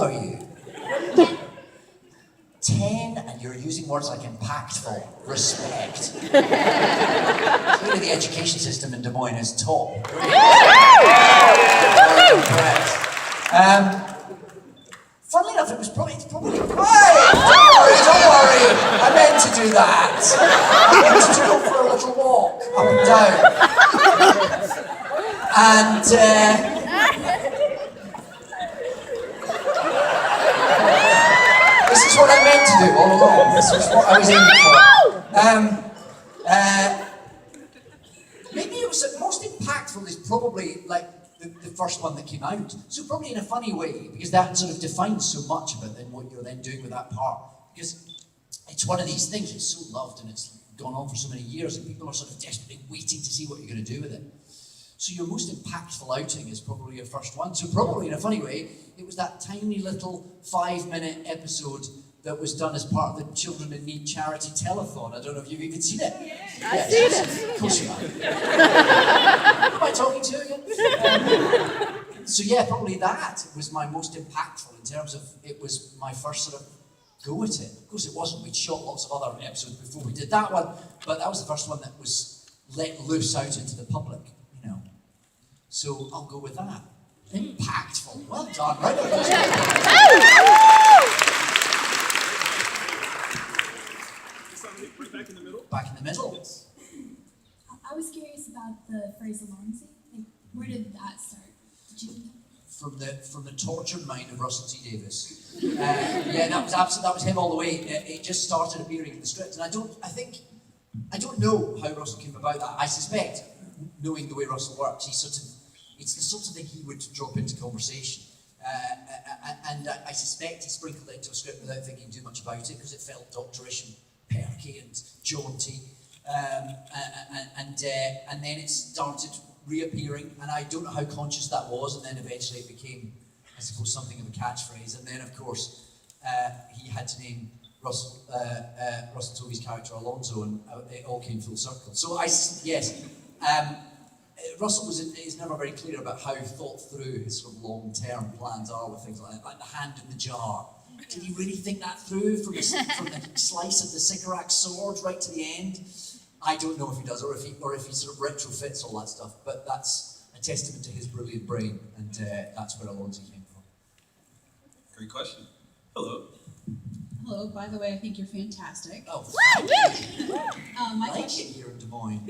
are you? 10, and you're using words like impactful, respect. Clearly the education system in Des Moines is top. Very impressed. Funnily enough, it's probably. Hey! Don't worry! I meant to do that! I wanted to go for a little walk up and down. And this is what I meant to do all along. This was what I was aiming for. Maybe it was the most impactful is probably like the first one that came out. So probably in a funny way, because that sort of defines so much of it and what you're then doing with that part. Because it's one of these things, it's so loved and it's gone on for so many years and people are sort of desperately waiting to see what you're going to do with it. So your most impactful outing is probably your first one. So probably in a funny way, it was that tiny little 5-minute episode that was done as part of the Children in Need charity telethon. I don't know if you've even seen it. Yes. I've seen it. Of course you have. Who am I talking to again? So yeah, probably that was my most impactful in terms of it was my first sort of go at it. Of course it wasn't. We'd shot lots of other episodes before we did that one, but that was the first one that was let loose out into the public, you know. So I'll go with that. Impactful. Well done. Right on. Back in the middle. Back in the middle. I was curious about the phrase Alonzi. Like, where did that start? Did you? From the tortured mind of Russell T Davies. Yeah, that was him all the way. It just started appearing in the script, and I don't know how Russell came about that. I suspect, knowing the way Russell works, it's the sort of thing he would drop into conversation. And I suspect he sprinkled it into a script without thinking too much about it because it felt doctorish and perky and jaunty. And then it started reappearing, and I don't know how conscious that was, and then eventually it became, I suppose, something of a catchphrase. And then, of course, he had to name Russell Tovey's character Alonzo, and it all came full circle. So Russell is never very clear about how thought through his sort of long-term plans are with things like that, like the hand in the jar. Did he really think that through from the slice of the Sycorax sword right to the end? I don't know if he does, or if he sort of retrofits all that stuff. But that's a testament to his brilliant brain, and that's where Alonzo came from. Great question. Hello. Hello. By the way, I think you're fantastic. Oh, My I like question. it here in Des Moines.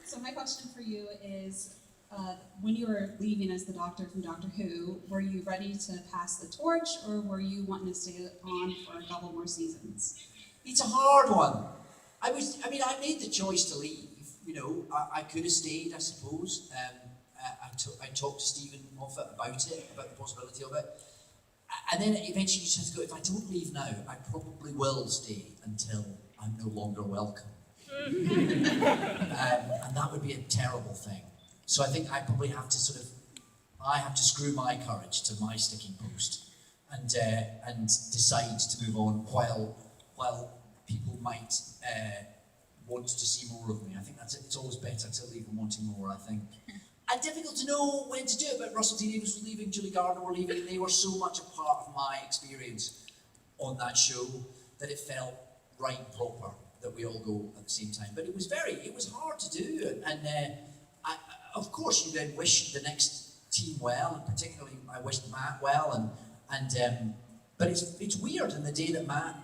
So my question for you is, when you were leaving as the Doctor from Doctor Who, were you ready to pass the torch, or were you wanting to stay on for a couple more seasons? It's a hard one. I made the choice to leave. You know, I could have stayed, I suppose. I talked to Stephen Moffat about the possibility of it. And then eventually you just have to go, if I don't leave now, I probably will stay until I'm no longer welcome. And that would be a terrible thing. So I think I probably have to screw my courage to my sticking post and decide to move on while people might want to see more of me. I think it's always better to leave them wanting more, I think. And difficult to know when to do it, but Russell T Davies was leaving, Julie Gardner were leaving, and they were so much a part of my experience on that show that it felt right and proper that we all go at the same time. But it was hard to do, and of course you then wish the next team well, and particularly I wished Matt well, but it's weird. And the day that Matt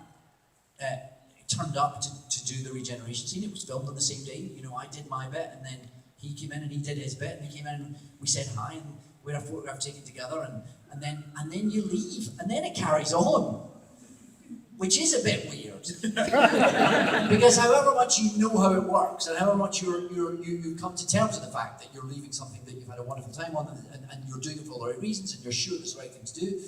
turned up to do the regeneration scene, it was filmed on the same day. You know, I did my bit, and then he came in and he did his bit, and he came in and we said hi, and we had a photograph taken together, and then you leave, and then it carries on, which is a bit weird. Because however much you know how it works, and however much you come to terms with the fact that you're leaving something that you've had a wonderful time on, and you're doing it for all the right reasons, and you're sure it's the right thing to do,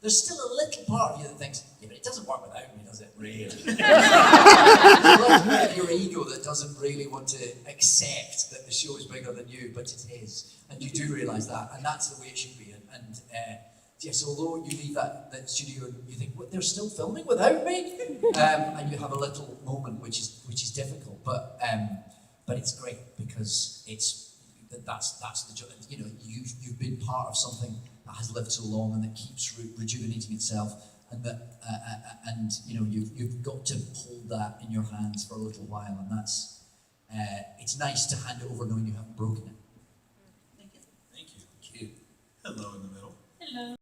there's still a little part of you that thinks, yeah, but it doesn't work without me, does it, really? There's a little bit of your ego that doesn't really want to accept that the show is bigger than you, but it is. And you do realise that, and that's the way it should be. And yes, although you leave that studio and you think, what, they're still filming without me? And you have a little moment which is difficult, but it's great because that's the joy. You know, you've been part of something has lived so long and that keeps rejuvenating itself, and that and you know you've got to hold that in your hands for a little while, and that's it's nice to hand it over knowing you haven't broken it. Thank you. Thank you. Cute. Hello in the middle. Hello.